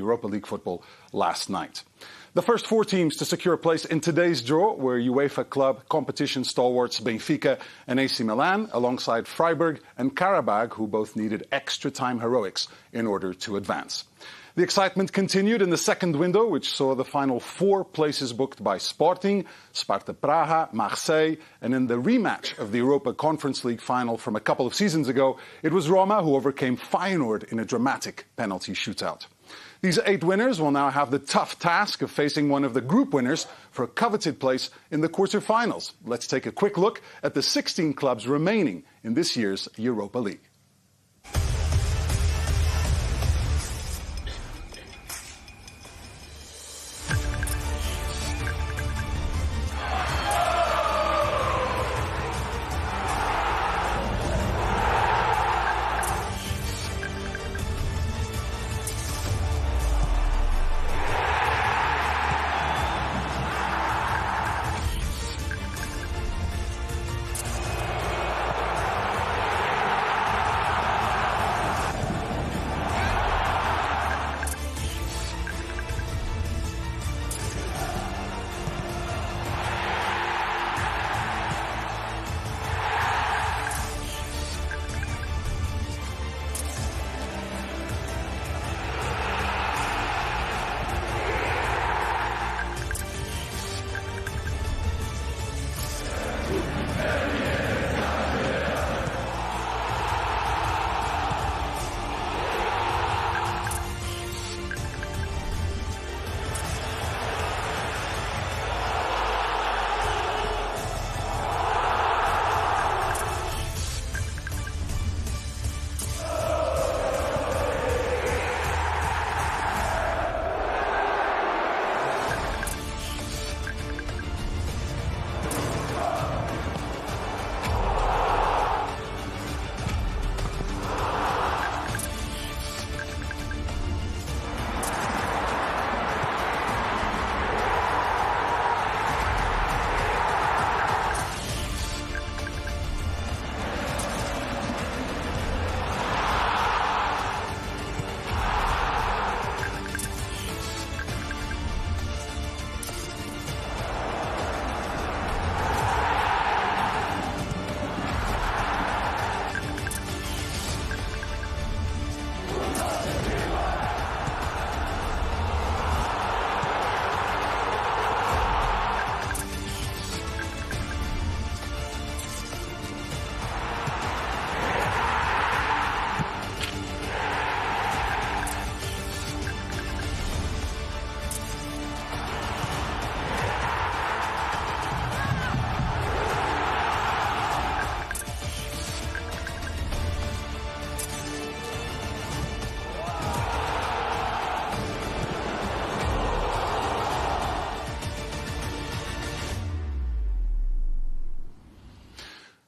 Europa League football last night. The first 4 teams to secure a place in today's draw were UEFA club competition stalwarts Benfica and AC Milan, alongside Freiburg and Karabag, who both needed extra time heroics in order to advance. The excitement continued in the second window, which saw the final 4 places booked by Sporting, Sparta Praha, Marseille, and in the rematch of the Europa Conference League final from a couple of seasons ago, it was Roma who overcame Feyenoord in a dramatic penalty shootout. These 8 winners will now have the tough task of facing one of the group winners for a coveted place in the quarter-finals. Let's take a quick look at the 16 clubs remaining in this year's Europa League.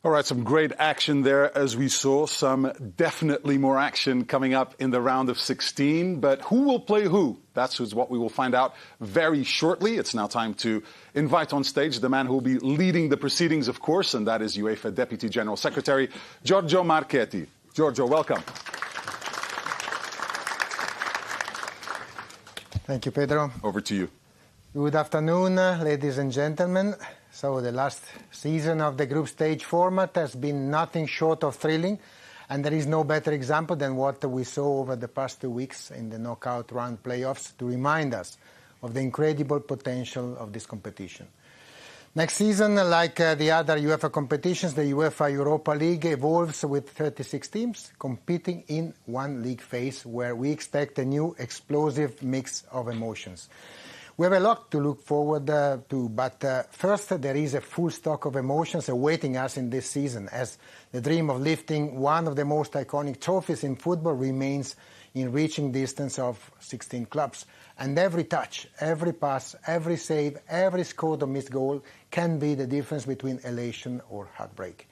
All right, some great action there as we saw. Some definitely more action coming up in the round of 16. But who will play who? That's what we will find out very shortly. It's now time to invite on stage the man who will be leading the proceedings, of course, and that is UEFA Deputy General Secretary Giorgio Marchetti. Giorgio, welcome. Thank you, Pedro. Over to you. Good afternoon, ladies and gentlemen. So the last season of the group stage format has been nothing short of thrilling, and there is no better example than what we saw over the past 2 weeks in the knockout round playoffs to remind us of the incredible potential of this competition. Next season, like the other UEFA competitions, the UEFA Europa League evolves with 36 teams competing in one league phase where we expect a new explosive mix of emotions. We have a lot to look forward to, but first there is a full stock of emotions awaiting us in this season, as the dream of lifting one of the most iconic trophies in football remains in reaching distance of 16 clubs. And every touch, every pass, every save, every scored or missed goal can be the difference between elation or heartbreak.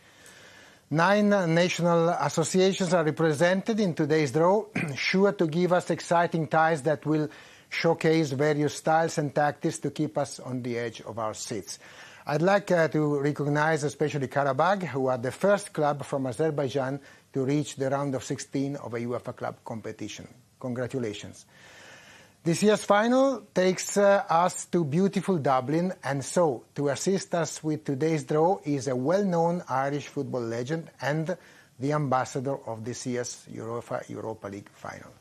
9 national associations are represented in today's draw, sure to give us exciting ties that will showcase various styles and tactics to keep us on the edge of our seats. I'd like to recognize especially Karabag, who are the first club from Azerbaijan to reach the round of 16 of a UEFA club competition. Congratulations. This year's final takes us to beautiful Dublin, and so to assist us with today's draw is a well-known Irish football legend and the ambassador of this year's UEFA Europa League final.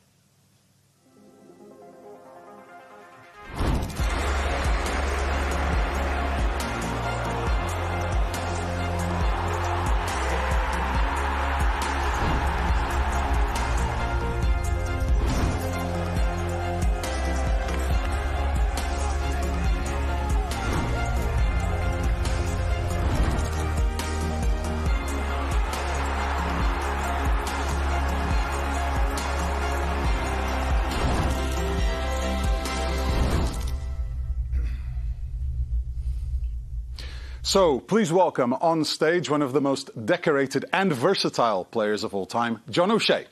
So, please welcome on stage one of the most decorated and versatile players of all time, John O'Shea.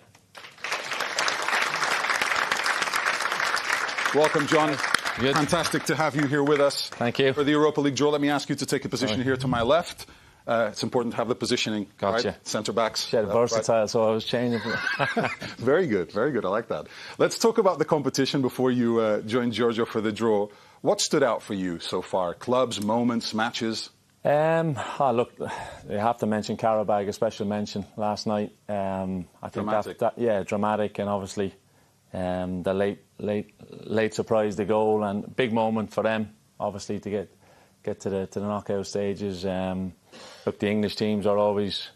Welcome, John. Good. Fantastic to have you here with us. Thank you. For the Europa League draw, let me ask you to take a position here to my left. It's important to have the positioning, Gotcha. right? Centre backs. Yeah, versatile, right. So I was changing. Very good, very good. I like that. Let's talk about the competition before you join Giorgio for the draw. What stood out for you so far? Clubs, moments, matches? Look, you have to mention Qarabag, a special mention last night. I think dramatic. Dramatic, and obviously the late surprise, the goal, and big moment for them, obviously, to get to the knockout stages. Look, the English teams are always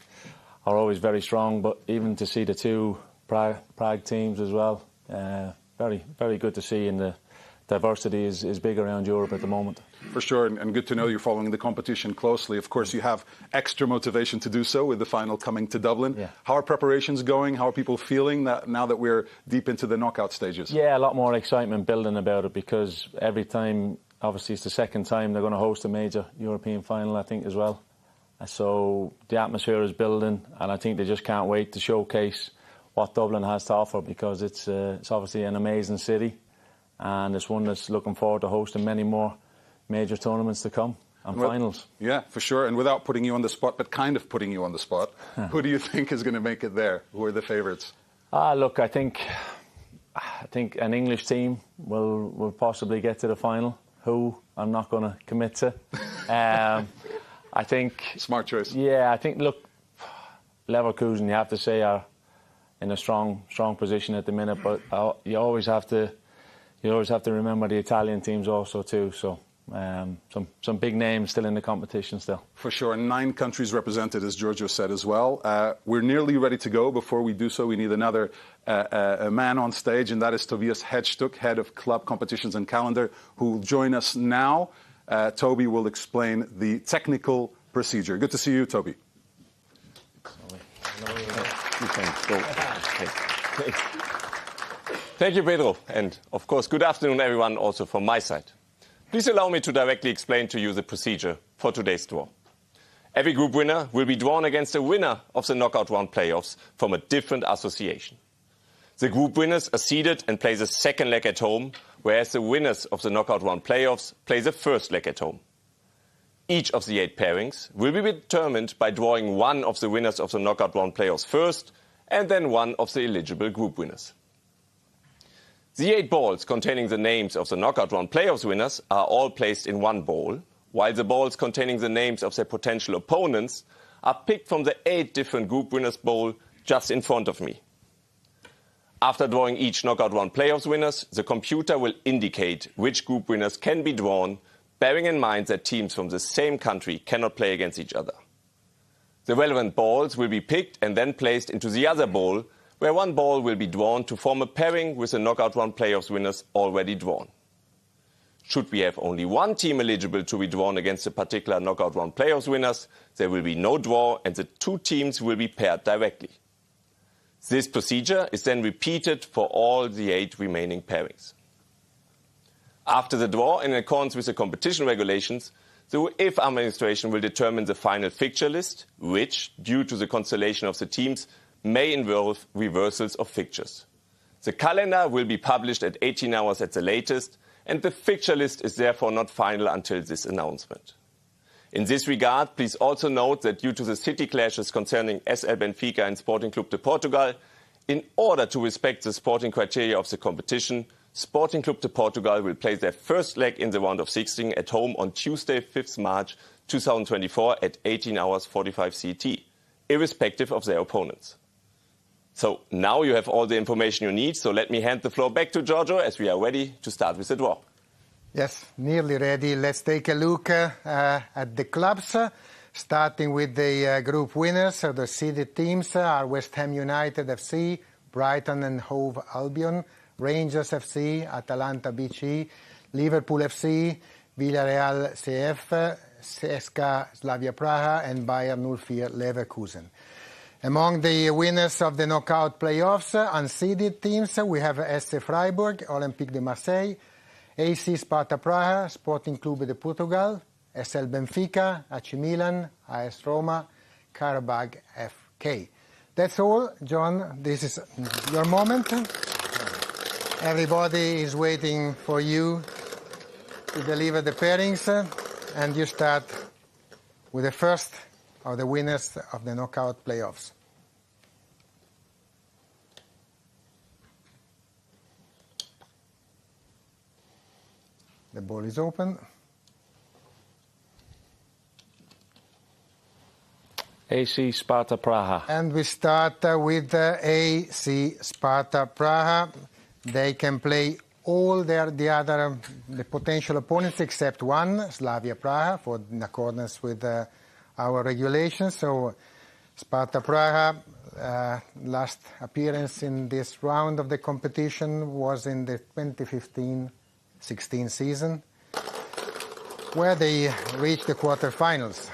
very strong, but even to see the two Prague teams as well, very, very good to see, and the diversity is big around Europe at the moment. For sure, and good to know you're following the competition closely. Of course, you have extra motivation to do so with the final coming to Dublin. Yeah. How are preparations going? How are people feeling now that we're deep into the knockout stages? Yeah, a lot more excitement building about it, because every time, obviously it's the second time they're going to host a major European final, I think, as well. So the atmosphere is building, and I think they just can't wait to showcase what Dublin has to offer, because it's obviously an amazing city, and it's one that's looking forward to hosting many more major tournaments to come and finals. Yeah, for sure. And without putting you on the spot, but kind of putting you on the spot, who do you think is going to make it there? Who are the favourites? Look, I think an English team will possibly get to the final. Who, I'm not going to commit to. I think... Smart choice. Yeah, I think, look, Leverkusen, you have to say, are in a strong position at the minute, but you always have to remember the Italian teams also too. So some big names still in the competition still. For sure, 9 countries represented, as Giorgio said as well. We're nearly ready to go. Before we do so, we need another a man on stage, and that is Tobias Hedstuck, head of club competitions and calendar, who will join us now. Toby will explain the technical procedure. Good to see you, Toby. You can go. Thank you, Pedro. And, of course, good afternoon, everyone, also from my side. Please allow me to directly explain to you the procedure for today's draw. Every group winner will be drawn against the winner of the knockout round playoffs from a different association. The group winners are seeded and play the second leg at home, whereas the winners of the knockout round playoffs play the first leg at home. Each of the 8 pairings will be determined by drawing one of the winners of the knockout round playoffs first, and then one of the eligible group winners. The 8 balls containing the names of the knockout round playoffs winners are all placed in one bowl, while the balls containing the names of their potential opponents are picked from the 8 different group winners bowl just in front of me. After drawing each knockout round playoffs winners, the computer will indicate which group winners can be drawn, bearing in mind that teams from the same country cannot play against each other. The relevant balls will be picked and then placed into the other bowl, where one ball will be drawn to form a pairing with the knockout round playoffs winners already drawn. Should we have only one team eligible to be drawn against a particular knockout round playoffs winners, there will be no draw and the 2 teams will be paired directly. This procedure is then repeated for all the 8 remaining pairings. After the draw, in accordance with the competition regulations, the UEFA administration will determine the final fixture list, which, due to the constellation of the teams, may involve reversals of fixtures. The calendar will be published at 18 hours at the latest, and the fixture list is therefore not final until this announcement. In this regard, please also note that due to the city clashes concerning SL Benfica and Sporting Club de Portugal, in order to respect the sporting criteria of the competition, Sporting Club de Portugal will play their first leg in the round of 16 at home on Tuesday, 5th March 2024 at 18 hours 45 CT, irrespective of their opponents. So now you have all the information you need, so let me hand the floor back to Giorgio as we are ready to start with the draw. Yes, nearly ready. Let's take a look at the clubs, starting with the group winners. So the seeded teams are West Ham United FC, Brighton and Hove Albion, Rangers FC, Atalanta BC, Liverpool FC, Villarreal CF, CSKA Slavia Praha and Bayern 04 Leverkusen. Among the winners of the knockout playoffs, unseeded teams, we have SC Freiburg, Olympique de Marseille, AC Sparta Praha, Sporting Clube de Portugal, SL Benfica, AC Milan, AS Roma, Karabag FK. That's all, John. This is your moment. Everybody is waiting for you to deliver the pairings, and you start with the first of the winners of the knockout playoffs. The ball is open. AC Sparta Praha. And we start with AC Sparta Praha. They can play all the potential opponents except one, Slavia Praha, in accordance with our regulations. So Sparta Praha, last appearance in this round of the competition was in the 2015-16 season, where they reached the quarterfinals.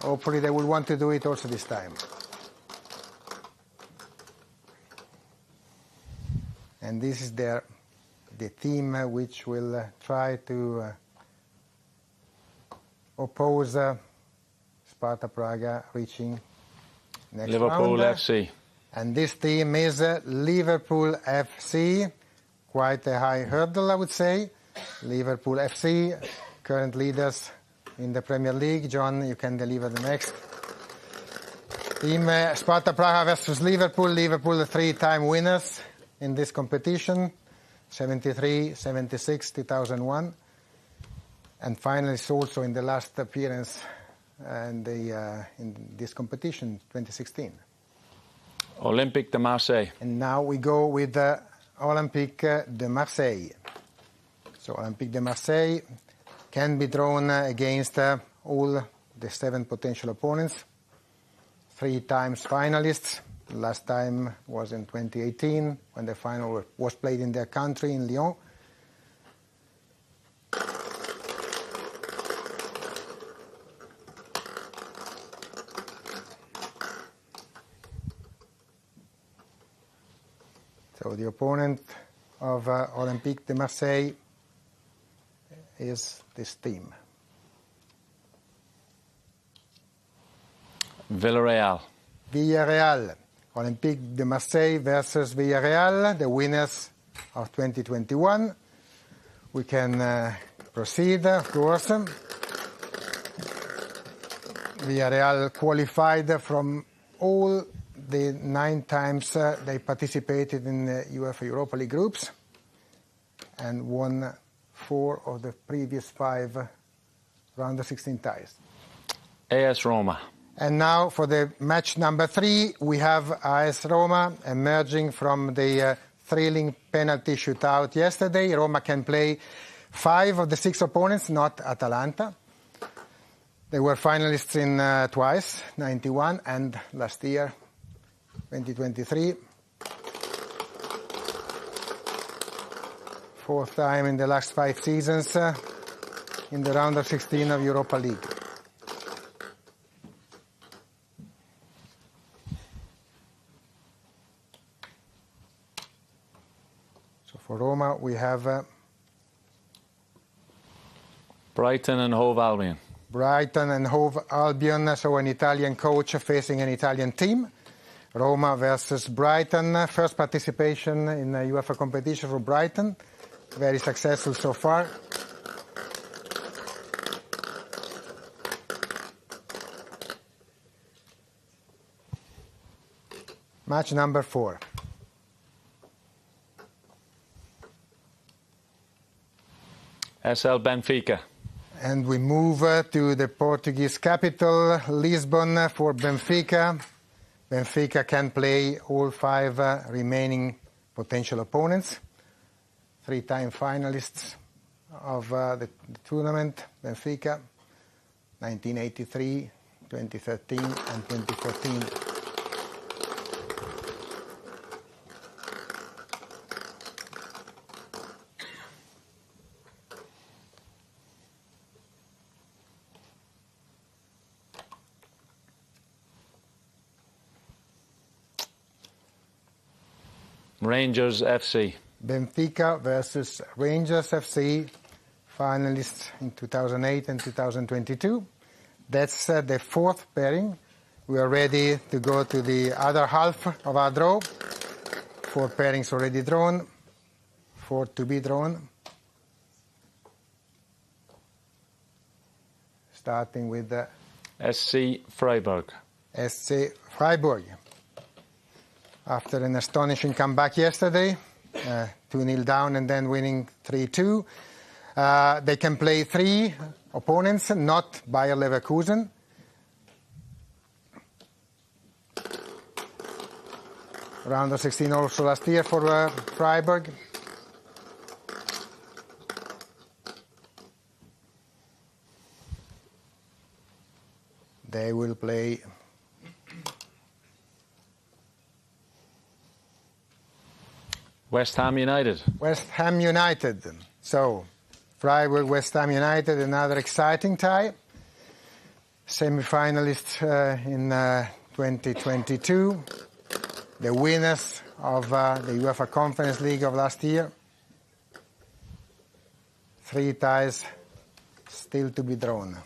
Hopefully they will want to do it also this time. And this is the team which will try to oppose Sparta Praga reaching next Liverpool round. FC. And this team is Liverpool FC. Quite a high hurdle, I would say. Liverpool FC, current leaders in the Premier League. John, you can deliver the next. Team Sparta Praha versus Liverpool. Liverpool, 3-time winners in this competition, 73, 76, 2001. And finalists also in the last appearance in this competition, 2016. Olympique de Marseille. And now we go with Olympique de Marseille. So Olympique de Marseille can be drawn against all the 7 potential opponents. 3 times finalists. Last time was in 2018 when the final was played in their country in Lyon. So the opponent of Olympique de Marseille is this team. Villarreal. Villarreal. Olympique de Marseille versus Villarreal, the winners of 2021. We can proceed, of course. Villarreal qualified from all the 9 times they participated in the UEFA Europa League groups and won 4 of the previous 5 round of 16 ties. AS Roma. And now for the match number 3, we have AS Roma emerging from the thrilling penalty shootout yesterday. Roma can play 5 of the 6 opponents, not Atalanta. They were finalists in twice, 91 and last year, 2023. 4th time in the last 5 seasons in the round of 16 of Europa League. So for Roma we have Brighton and Hove Albion. Brighton and Hove Albion, so an Italian coach facing an Italian team. Roma versus Brighton, first participation in a UEFA competition for Brighton. Very successful so far. Match number 4. SL Benfica. And we move to the Portuguese capital, Lisbon, for Benfica. Benfica can play all 5 remaining potential opponents. 3-time finalists of the tournament, Benfica, 1983, 2013 and 2014. Rangers FC. Benfica versus Rangers FC, finalists in 2008 and 2022. That's the 4th pairing. We are ready to go to the other half of our draw. 4 pairings already drawn, 4 to be drawn. Starting with the SC Freiburg. SC Freiburg. After an astonishing comeback yesterday, 2-0 down and then winning 3-2. They can play 3 opponents, not Bayer Leverkusen. Round of 16 also last year for Freiburg. They will play West Ham United. West Ham United. So, Freiburg, West Ham United, another exciting tie. Semi-finalists in 2022. The winners of the UEFA Conference League of last year. 3 ties still to be drawn.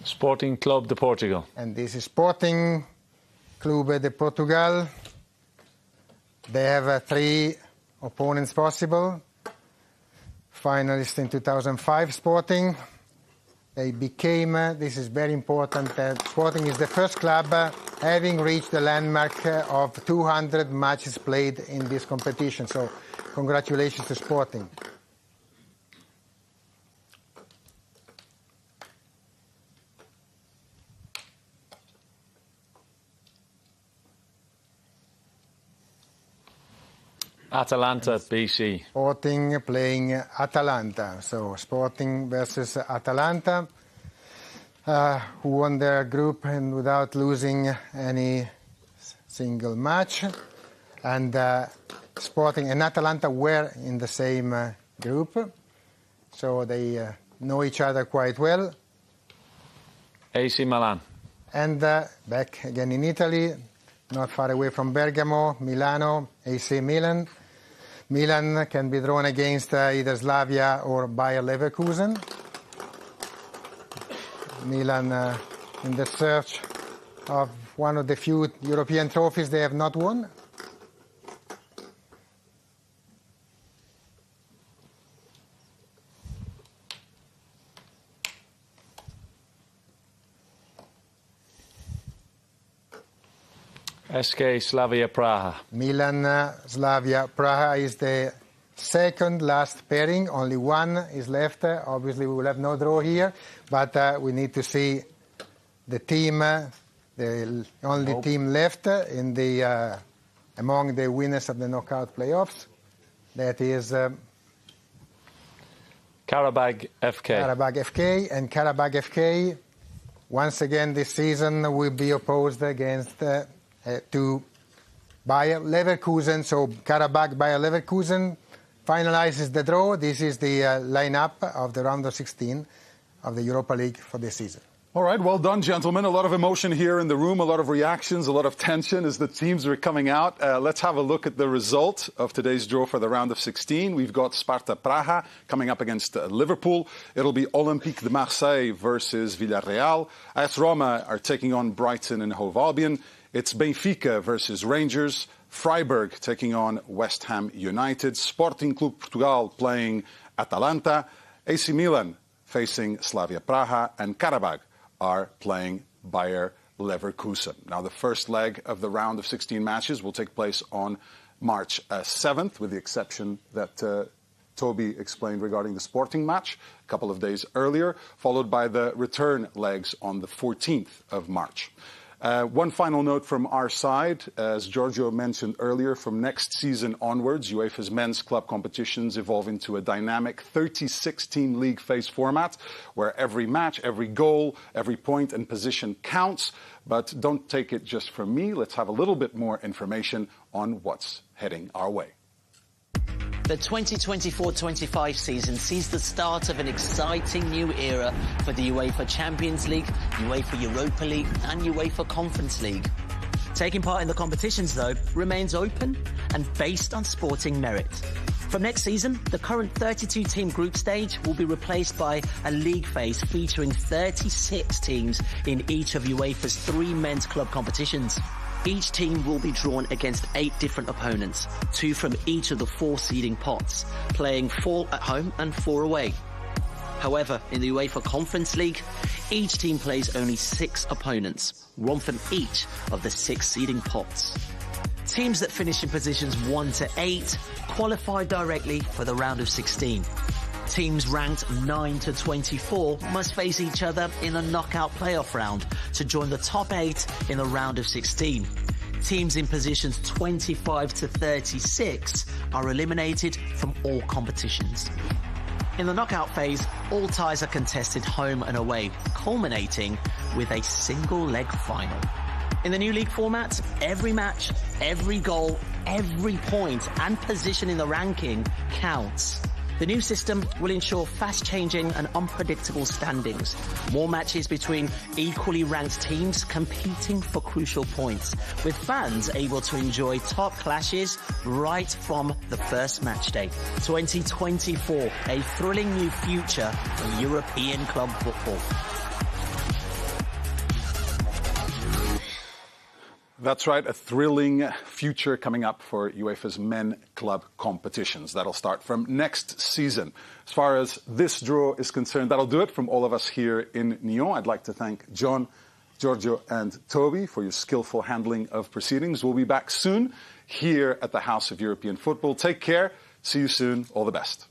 Sporting Club de Portugal. And this is Sporting Clube de Portugal. They have 3 opponents possible. Finalists in 2005, Sporting. They became, this is very important, Sporting is the first club having reached the landmark of 200 matches played in this competition. So congratulations to Sporting. Atalanta BC. Sporting playing Atalanta. So Sporting versus Atalanta, who won their group and without losing any single match. And Sporting and Atalanta were in the same group, so they know each other quite well. AC Milan. And back again in Italy, not far away from Bergamo, Milano, AC Milan. Milan can be drawn against either Slavia or Bayer Leverkusen. Milan in the search of one of the few European trophies they have not won. SK Slavia Praha. Milan Slavia Praha is the second last pairing. Only one is left. Obviously, we will have no draw here, but we need to see the team, the only team left in the among the winners of the knockout playoffs. That is Karabag FK. Karabag FK, and Karabag FK once again this season will be opposed against to Bayer Leverkusen. So Karabag Bayer Leverkusen finalizes the draw. This is the lineup of the round of 16 of the Europa League for this season. All right, well done, gentlemen. A lot of emotion here in the room, a lot of reactions, a lot of tension as the teams are coming out. Let's have a look at the result of today's draw for the round of 16. We've got Sparta Praha coming up against Liverpool. It'll be Olympique de Marseille versus Villarreal. AS Roma are taking on Brighton and Hove Albion. It's Benfica versus Rangers. Freiburg taking on West Ham United. Sporting Clube Portugal playing Atalanta. AC Milan facing Slavia Praha. And Karabag are playing Bayer Leverkusen. Now, the first leg of the round of 16 matches will take place on March 7th, with the exception that Toby explained regarding the Sporting match a couple of days earlier, followed by the return legs on the 14th of March. One final note from our side, as Giorgio mentioned earlier, from next season onwards, UEFA's men's club competitions evolve into a dynamic 36-team league phase format, where every match, every goal, every point and position counts. But don't take it just from me. Let's have a little bit more information on what's heading our way. The 2024-25 season sees the start of an exciting new era for the UEFA Champions League, UEFA Europa League and UEFA Conference League. Taking part in the competitions, though, remains open and based on sporting merit. From next season, the current 32-team group stage will be replaced by a league phase featuring 36 teams in each of UEFA's 3 men's club competitions. Each team will be drawn against 8 different opponents, 2 from each of the 4 seeding pots, playing 4 at home and 4 away. However, in the UEFA Conference League, each team plays only 6 opponents, 1 from each of the 6 seeding pots. Teams that finish in positions 1 to 8 qualify directly for the round of 16. Teams ranked 9 to 24 must face each other in a knockout playoff round to join the top 8 in the round of 16. Teams in positions 25 to 36 are eliminated from all competitions. In the knockout phase, all ties are contested home and away, culminating with a single-leg final. In the new league format, every match, every goal, every point and position in the ranking counts. The new system will ensure fast-changing and unpredictable standings, more matches between equally ranked teams competing for crucial points, with fans able to enjoy top clashes right from the first match day. 2024, a thrilling new future for European club football. That's right, a thrilling future coming up for UEFA's men club competitions. That'll start from next season. As far as this draw is concerned, that'll do it from all of us here in Nyon. I'd like to thank John, Giorgio and Toby for your skillful handling of proceedings. We'll be back soon here at the House of European Football. Take care. See you soon. All the best.